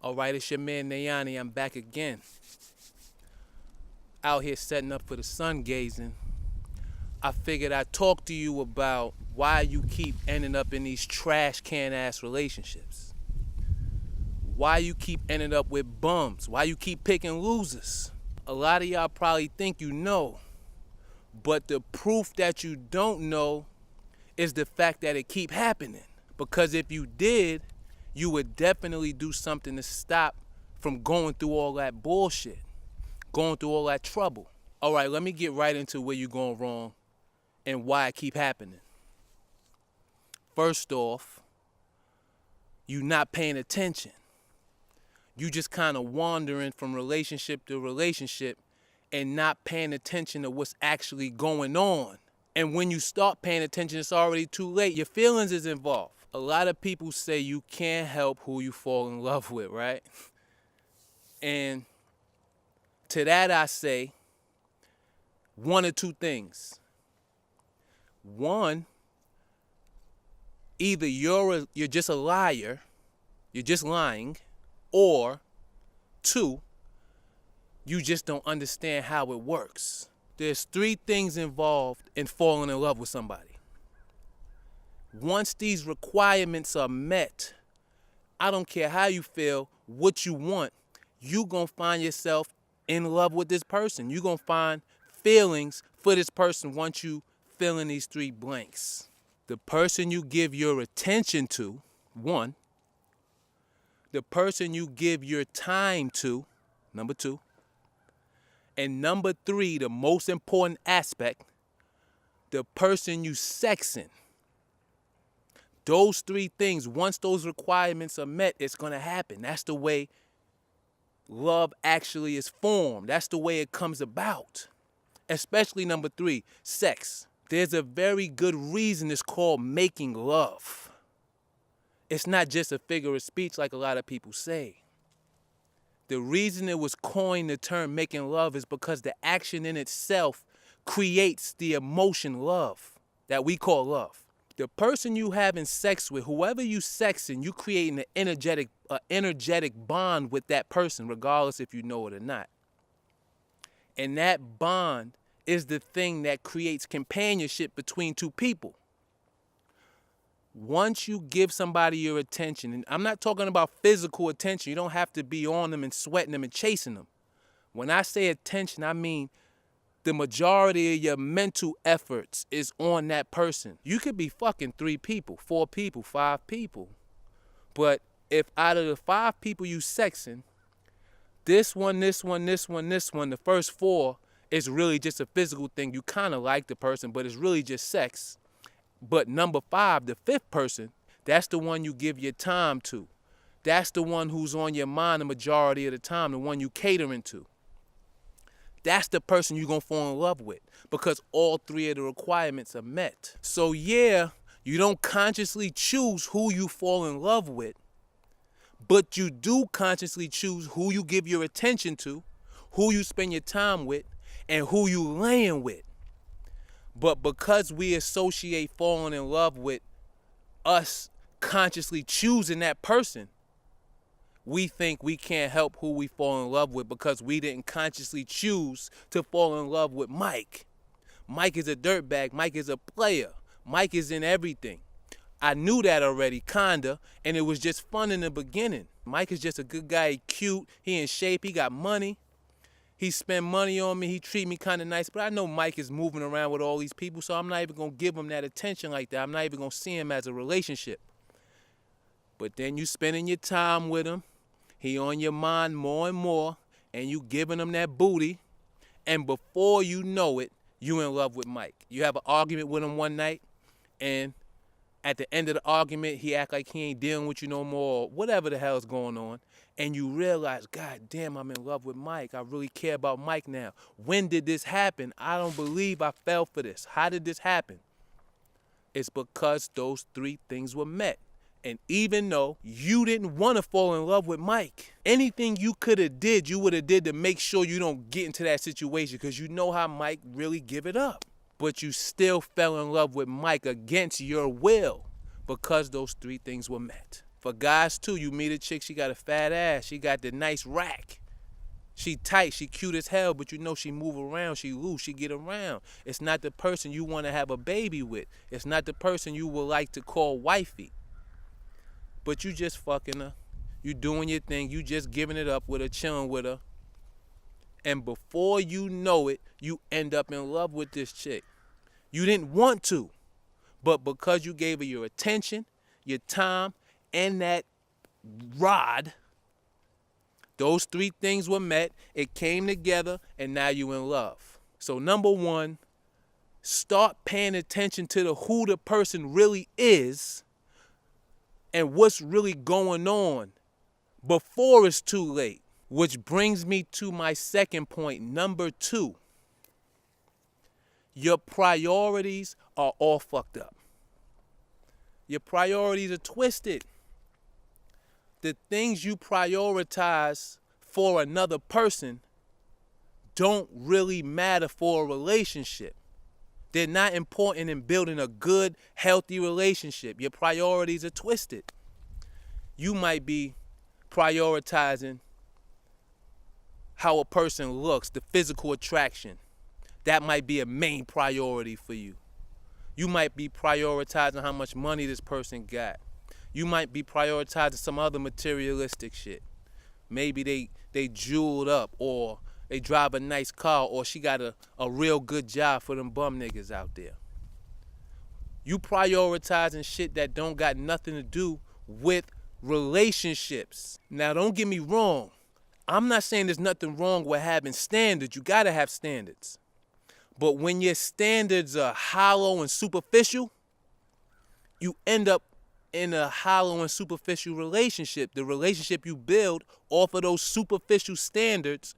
All right, it's your man Nayani. I'm back again. Out here setting up for the sun gazing. I figured I'd talk to you about why you keep ending up in these trash can ass relationships. Why you keep ending up with bums. Why you keep picking losers. A lot of y'all probably think you know, but the proof that you don't know is the fact that it keep happening. Because if you did, you would definitely do something to stop from going through all that bullshit, going through all that trouble. All right, let me get right into where you're going wrong and why it keep happening. First off, you not paying attention. You just kind of wandering from relationship to relationship and not paying attention to what's actually going on. And when you start paying attention, it's already too late. Your feelings is involved. A lot of people say you can't help who you fall in love with, right? And to that I say one or two things. One, either you're just a liar, you're just lying, or two, you just don't understand how it works. There's three things involved in falling in love with somebody. Once these requirements are met, I don't care how you feel, what you want, you gonna find yourself in love with this person. You gonna find feelings for this person once you fill in these three blanks. The person you give your attention to, one. The person you give your time to, number two. And number three, the most important aspect, the person you sexing. Those three things, once those requirements are met, it's gonna happen. That's the way love actually is formed. That's the way it comes about. Especially number three, sex. There's a very good reason it's called making love. It's not just a figure of speech like a lot of people say. The reason it was coined the term making love is because the action in itself creates the emotion love that we call love. The person you having sex with, whoever you sexing, you creating an energetic bond with that person, regardless if you know it or not. And that bond is the thing that creates companionship between two people. Once you give somebody your attention, and I'm not talking about physical attention, you don't have to be on them and sweating them and chasing them. When I say attention, I mean the majority of your mental efforts is on that person. You could be fucking 3 people, 4 people, 5 people. But if out of the 5 people you sexing, this one, the first 4 is really just a physical thing. You kind of like the person, but it's really just sex. But number 5, the 5th person, that's the one you give your time to. That's the one who's on your mind the majority of the time, the one you catering to. That's the person you're going to fall in love with because all 3 of the requirements are met. So yeah, you don't consciously choose who you fall in love with, but you do consciously choose who you give your attention to, who you spend your time with, and who you laying with. But because we associate falling in love with us consciously choosing that person, we think we can't help who we fall in love with because we didn't consciously choose to fall in love with Mike. Mike is a dirtbag. Mike is a player. Mike is in everything. I knew that already, kinda, and it was just fun in the beginning. Mike is just a good guy. He cute. He in shape. He got money. He spend money on me. He treat me kind of nice. But I know Mike is moving around with all these people, so I'm not even going to give him that attention like that. I'm not even going to see him as a relationship. But then you spending your time with him. He on your mind more and more, and you giving him that booty, and before you know it, you in love with Mike. You have an argument with him one night, and at the end of the argument, he act like he ain't dealing with you no more, or whatever the hell's going on, and you realize, God damn, I'm in love with Mike. I really care about Mike now. When did this happen? I don't believe I fell for this. How did this happen? It's because those 3 things were met. And even though you didn't want to fall in love with Mike, anything you could have did, you would have did to make sure you don't get into that situation because you know how Mike really give it up. But you still fell in love with Mike against your will because those 3 things were met. For guys too, you meet a chick, she got a fat ass, she got the nice rack. She tight, she cute as hell, but you know she move around, she loose, she get around. It's not the person you want to have a baby with. It's not the person you would like to call wifey. But you just fucking her. You doing your thing, you just giving it up with her, chilling with her. And before you know it, you end up in love with this chick. You didn't want to, but because you gave her your attention, your time, and that rod, those three things were met, it came together, and now you in love. So number one, start paying attention to who the person really is and what's really going on before it's too late. Which brings me to my second point, number two. Your priorities are all fucked up. Your priorities are twisted. The things you prioritize for another person don't really matter for a relationship. They're not important in building a good, healthy relationship. Your priorities are twisted. You might be prioritizing how a person looks, the physical attraction. That might be a main priority for you. You might be prioritizing how much money this person got. You might be prioritizing some other materialistic shit. Maybe they jeweled up, or they drive a nice car, or she got a real good job for them bum niggas out there. You prioritizing shit that don't got nothing to do with relationships. Now don't get me wrong. I'm not saying there's nothing wrong with having standards. You gotta have standards. But when your standards are hollow and superficial, you end up in a hollow and superficial relationship. The relationship you build off of those superficial standards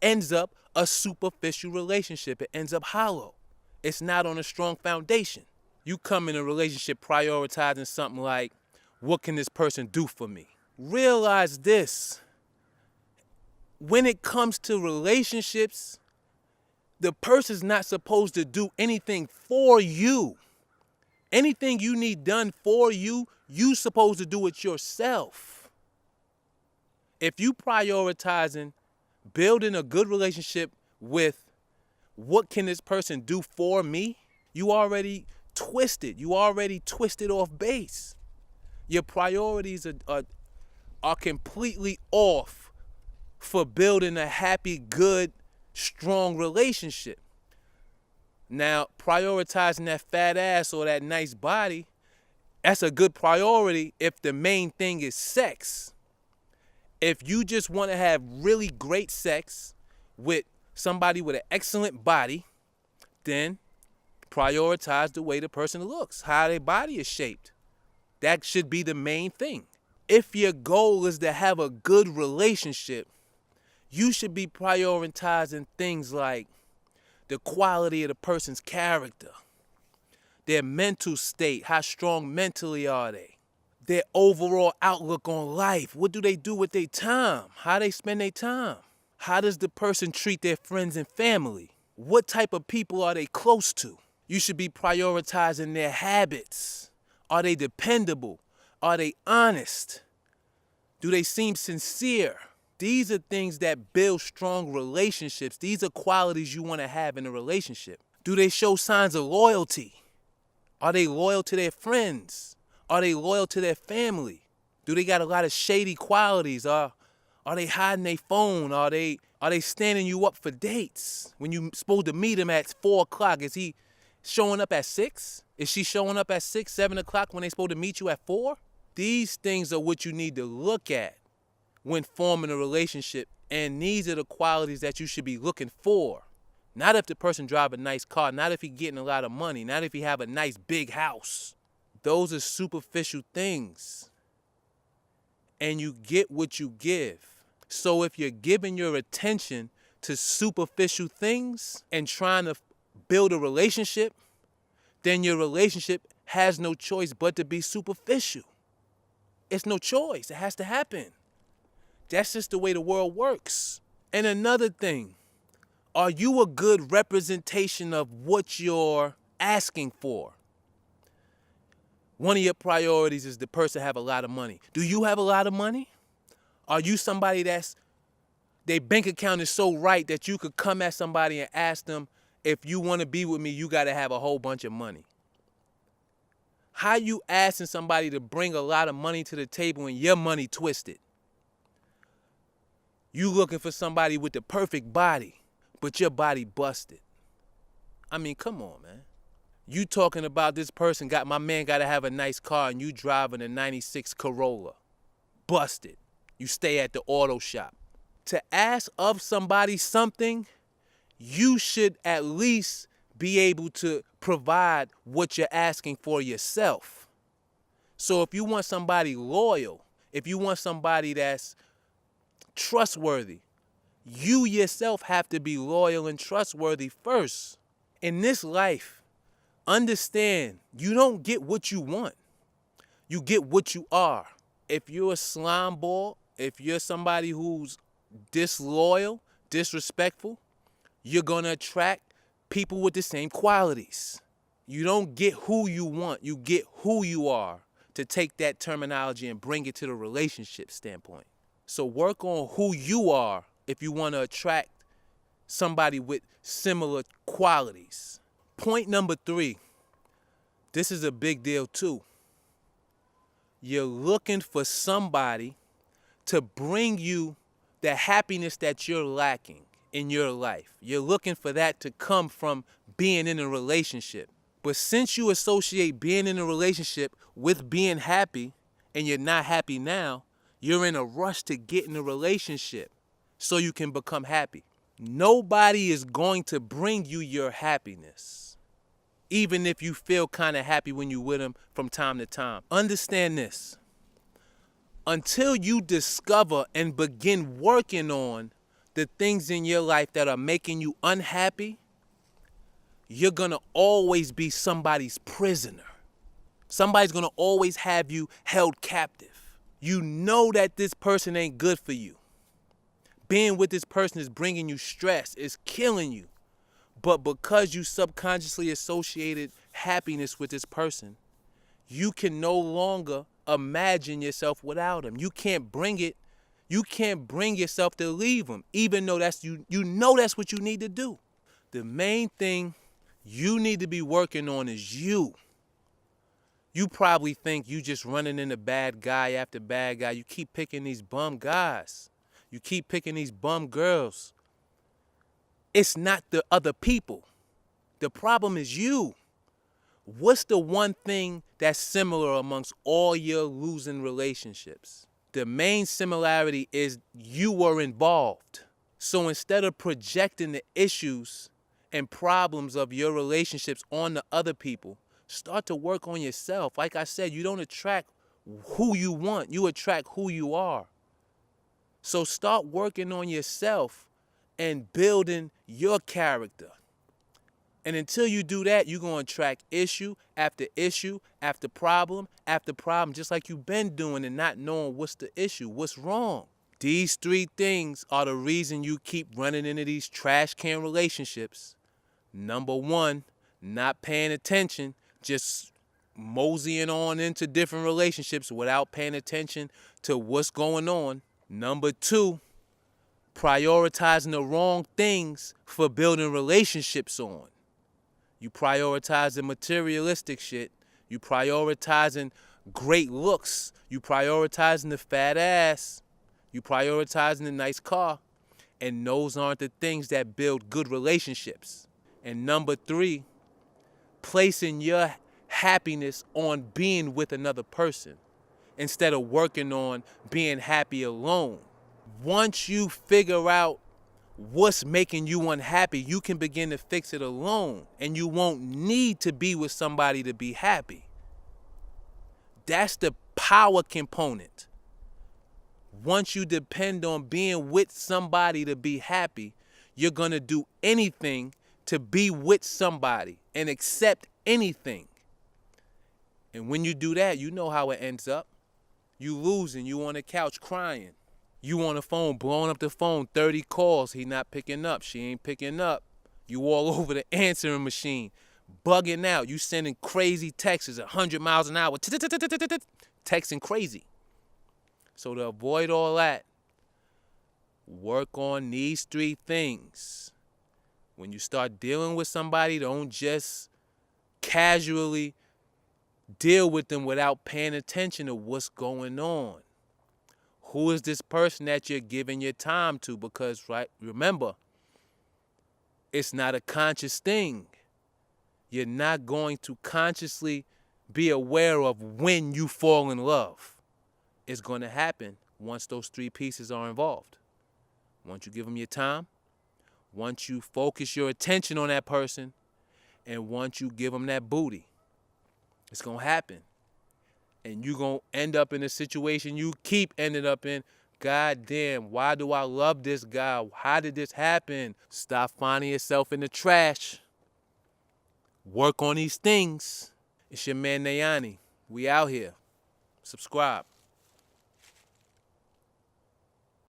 ends up a superficial relationship. It ends up hollow. It's not on a strong foundation. You come in a relationship prioritizing something like, what can this person do for me? Realize this. When it comes to relationships, the person's not supposed to do anything for you. Anything you need done for you, you're supposed to do it yourself. If you prioritizing building a good relationship with what can this person do for me, you already twisted. You already twisted off base. Your priorities are completely off for building a happy, good, strong relationship. Now, prioritizing that fat ass or that nice body, that's a good priority if the main thing is sex. If you just want to have really great sex with somebody with an excellent body, then prioritize the way the person looks, how their body is shaped. That should be the main thing. If your goal is to have a good relationship, you should be prioritizing things like the quality of the person's character, their mental state, how strong mentally are they, their overall outlook on life. What do they do with their time? How they spend their time? How does the person treat their friends and family? What type of people are they close to? You should be prioritizing their habits. Are they dependable? Are they honest? Do they seem sincere? These are things that build strong relationships. These are qualities you want to have in a relationship. Do they show signs of loyalty? Are they loyal to their friends? Are they loyal to their family? Do they got a lot of shady qualities? Are they hiding their phone? Are they standing you up for dates? When you supposed to meet him at 4 o'clock, is he showing up at 6? Is she showing up at 6, 7 o'clock when they supposed to meet you at 4? These things are what you need to look at when forming a relationship, and these are the qualities that you should be looking for. Not if the person drive a nice car, not if he getting a lot of money, not if he have a nice big house. Those are superficial things. And you get what you give. So if you're giving your attention to superficial things and trying to build a relationship, then your relationship has no choice but to be superficial. It's no choice. It has to happen. That's just the way the world works. And another thing, are you a good representation of what you're asking for? One of your priorities is the person have a lot of money. Do you have a lot of money? Are you somebody that's, their bank account is so right that you could come at somebody and ask them, if you want to be with me, you got to have a whole bunch of money? How you asking somebody to bring a lot of money to the table and your money twisted? You looking for somebody with the perfect body, but your body busted. I mean, come on, man. You talking about this person my man got to have a nice car and you driving a 96 Corolla. Busted. You stay at the auto shop. To ask of somebody something, you should at least be able to provide what you're asking for yourself. So if you want somebody loyal, if you want somebody that's trustworthy, you yourself have to be loyal and trustworthy first. In this life, understand, you don't get what you want. You get what you are. If you're a slime ball, if you're somebody who's disloyal, disrespectful, you're going to attract people with the same qualities. You don't get who you want, you get who you are, to take that terminology and bring it to the relationship standpoint. So work on who you are if you want to attract somebody with similar qualities. Point number 3, this is a big deal too. You're looking for somebody to bring you the happiness that you're lacking in your life. You're looking for that to come from being in a relationship. But since you associate being in a relationship with being happy, and you're not happy now, you're in a rush to get in a relationship so you can become happy. Nobody is going to bring you your happiness, even if you feel kind of happy when you're with them from time to time. Understand this. Until you discover and begin working on the things in your life that are making you unhappy, you're going to always be somebody's prisoner. Somebody's going to always have you held captive. You know that this person ain't good for you. Being with this person is bringing you stress, is killing you. But because you subconsciously associated happiness with this person, you can no longer imagine yourself without him. You can't bring it. You can't bring yourself to leave him, even though that's you know that's what you need to do. The main thing you need to be working on is you. You probably think you just running into bad guy after bad guy. You keep picking these bum guys. You keep picking these bum girls. It's not the other people. The problem is you. What's the one thing that's similar amongst all your losing relationships? The main similarity is you were involved. So instead of projecting the issues and problems of your relationships on the other people, start to work on yourself. Like I said, you don't attract who you want, you attract who you are. So start working on yourself and building your character. And until you do that, you're going to attract issue after problem, just like you've been doing and not knowing what's the issue, what's wrong. These 3 things are the reason you keep running into these trash can relationships. Number 1, not paying attention, just moseying on into different relationships without paying attention to what's going on. Number 2, prioritizing the wrong things for building relationships on. You prioritizing materialistic shit. You prioritizing great looks. You prioritizing the fat ass. You prioritizing the nice car. And those aren't the things that build good relationships. And number 3, placing your happiness on being with another person instead of working on being happy alone. Once you figure out what's making you unhappy, you can begin to fix it alone, and you won't need to be with somebody to be happy. That's the power component. Once you depend on being with somebody to be happy, you're going to do anything to be with somebody and accept anything. And when you do that, you know how it ends up. You losing, you on the couch crying. You on the phone, blowing up the phone, 30 calls, he not picking up, she ain't picking up. You all over the answering machine. bugging out. You sending crazy texts 100 miles an hour, texting crazy. So to avoid all that, work on these 3 things. When you start dealing with somebody, don't just casually deal with them without paying attention to what's going on. Who is this person that you're giving your time to? Because, right, remember, it's not a conscious thing. You're not going to consciously be aware of when you fall in love. It's going to happen once those 3 pieces are involved. Once you give them your time, once you focus your attention on that person, and once you give them that booty. It's going to happen. And you're going to end up in a situation you keep ending up in. God damn, why do I love this guy? How did this happen? Stop finding yourself in the trash. Work on these things. It's your man Nayani. We out here. Subscribe.